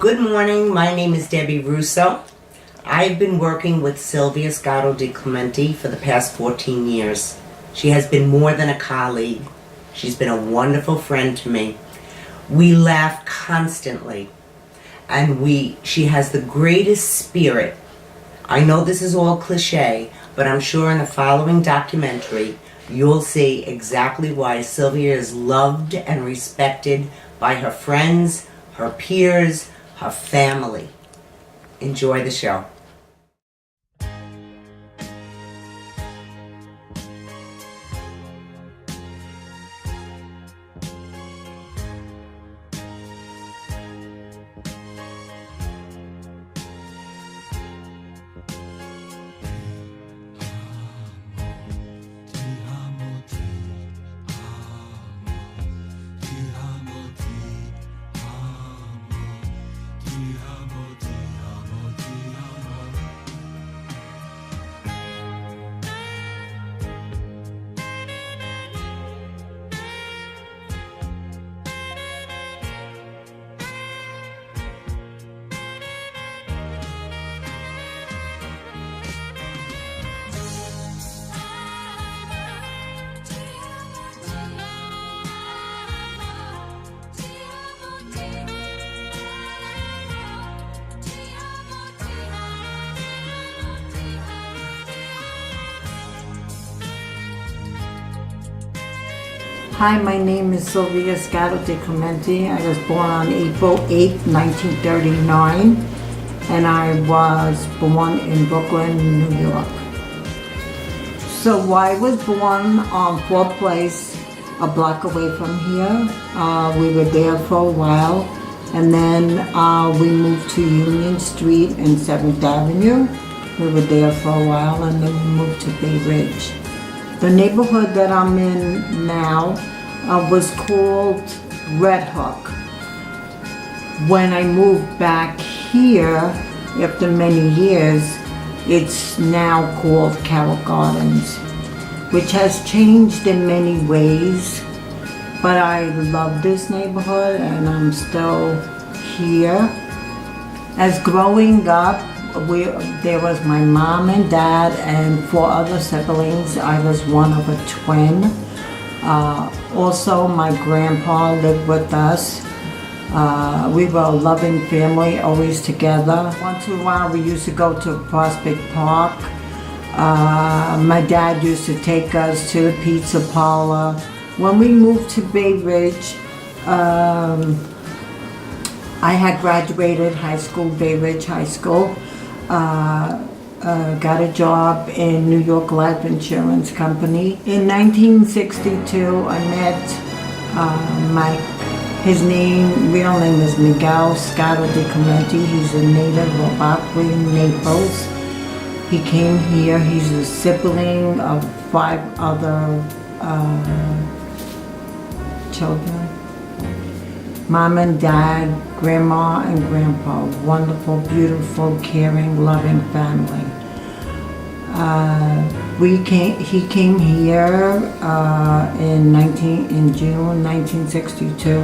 Good morning, my name is Debbie Russo. I've been working with Sylvia Scotto Di Clementi for the past 14 years. She has been more than a colleague. She's been a wonderful friend to me. We laugh constantly, and she has the greatest spirit. I know this is all cliche, but I'm sure in the following documentary you'll see exactly why Sylvia is loved and respected by her friends, her peers, her family. Enjoy the show. Hi, my name is Sylvia Scotto Di Clementi. I was born on April 8, 1939, and I was born in Brooklyn, New York. So I was born on Ford Place, a block away from here. We were there for a while, and then we moved to Union Street and 7th Avenue. We were there for a while, and then we moved to Bay Ridge. The neighborhood that I'm in now was called Red Hook. When I moved back here, after many years, it's now called Carroll Gardens, which has changed in many ways, but I love this neighborhood and I'm still here. As growing up, there was my mom and dad and 4 other siblings. I was one of a twin. Also, my grandpa lived with us. We were a loving family, always together. Once in a while, we used to go to Prospect Park. My dad used to take us to the pizza parlor. When we moved to Bay Ridge, I had graduated high school, Bay Ridge High School. Got a job in New York Life Insurance Company. In 1962, I met his real name is Miguel Scotto Di Clementi. He's a native of Opry, Naples. He came here. He's a sibling of 5 other children. Mom and dad, grandma and grandpa, wonderful, beautiful, caring, loving family. He came here in June 1962.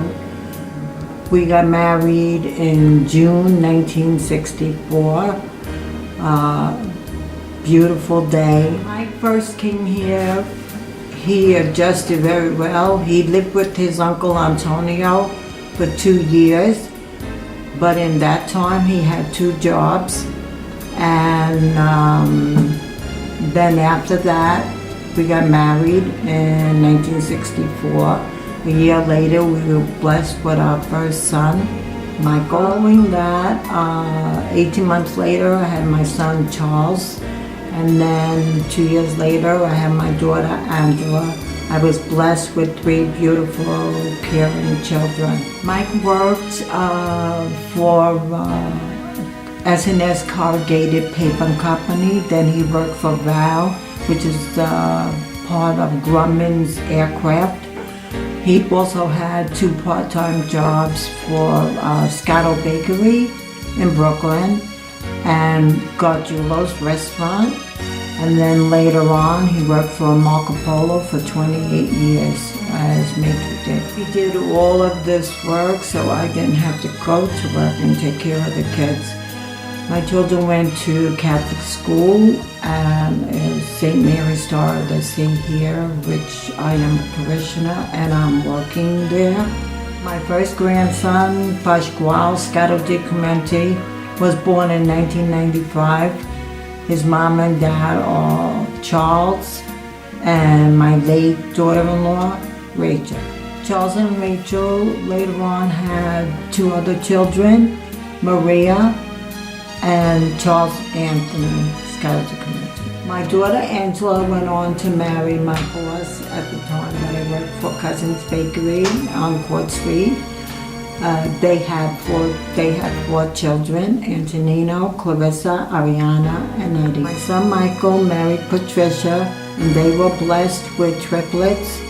We got married in June 1964. Beautiful day. When I first came here, he adjusted very well. He lived with his uncle Antonio for 2 years, but in that time he had 2 jobs, and then after that we got married in 1964. A year later we were blessed with our first son, Michael. Following that, 18 months later I had my son Charles, and then 2 years later I had my daughter Angela. I was blessed with 3 beautiful, caring children. Mike worked for S&S Corrugated Paper Company. Then he worked for Val, which is part of Grumman's Aircraft. He also had 2 part-time jobs for Scotto Bakery in Brooklyn and Gargiulo's Restaurant. And then later on, he worked for Marco Polo for 28 years as maitre d'. He did all of this work so I didn't have to go to work and take care of the kids. My children went to Catholic school and St. Mary's Star of the Sea here, which I am a parishioner and I'm working there. My first grandson, Pasquale Scatto Di Clementi, was born in 1995. His mom and dad are Charles and my late daughter-in-law, Rachel. Charles and Rachel later on had 2 other children, Maria and Charles Anthony Scatto Di Clementi. My daughter Angela went on to marry my boss at the time that I worked for Cousin's Bakery on Court Street. They had 4 children, Antonino, Clarissa, Ariana, and Eddie. My son Michael married Patricia, and they were blessed with triplets,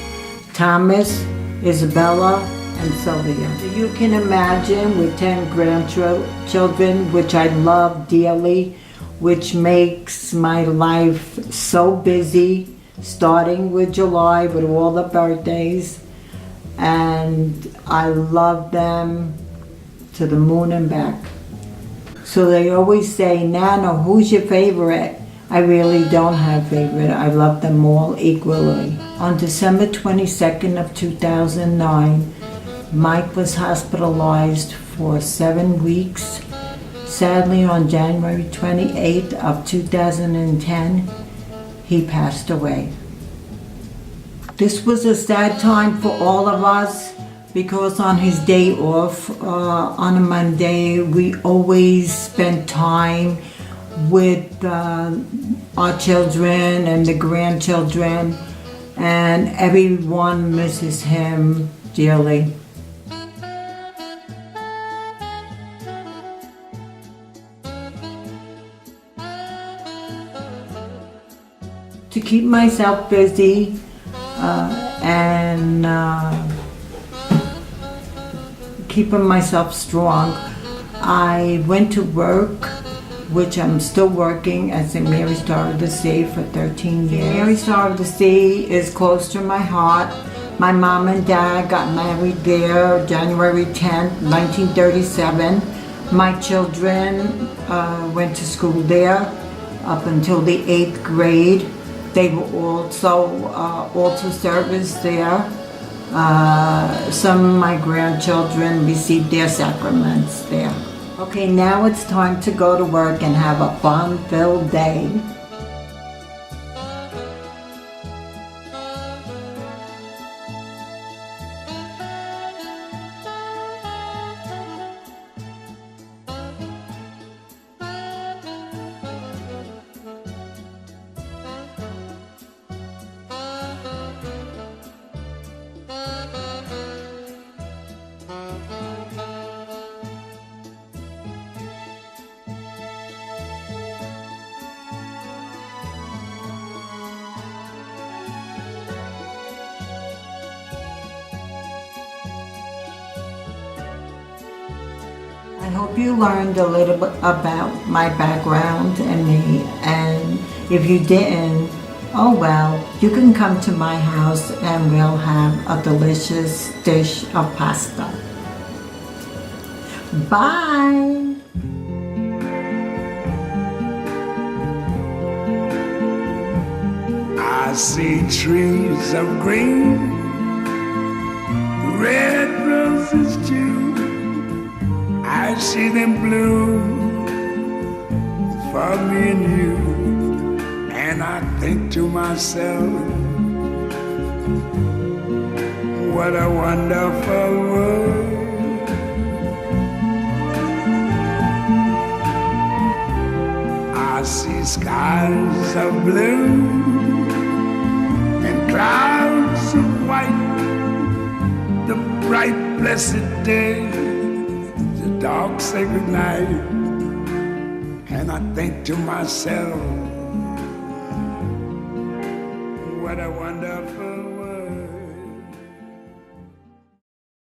Thomas, Isabella, and Sylvia. So you can imagine with 10 grandchildren, which I love dearly, which makes my life so busy, starting with July with all the birthdays. And I love them to the moon and back. So they always say, Nana, who's your favorite? I really don't have favorite. I love them all equally. On December 22nd of 2009, Mike was hospitalized for 7 weeks. Sadly, on January 28th of 2010, he passed away. This was a sad time for all of us because on his day off, on a Monday, we always spent time with our children and the grandchildren, and everyone misses him dearly. To keep myself busy, and keeping myself strong, I went to work, which I'm still working at St. Mary's Star of the Sea for 13 years. St. Mary's Star of the Sea is close to my heart. My mom and dad got married there January 10th, 1937. My children went to school there up until the 8th grade. They were also altar service there. Some of my grandchildren received their sacraments there. Okay, now it's time to go to work and have a fun-filled day. I hope you learned a little bit about my background and me, and if you didn't, oh well, you can come to my house and we'll have a delicious dish of pasta. Bye! I see trees of green, red roses too. I see them bloom for me and you, and I think to myself, what a wonderful world. I see skies of blue and clouds of white, the bright blessed day, dark sacred night, and I think to myself, what a wonderful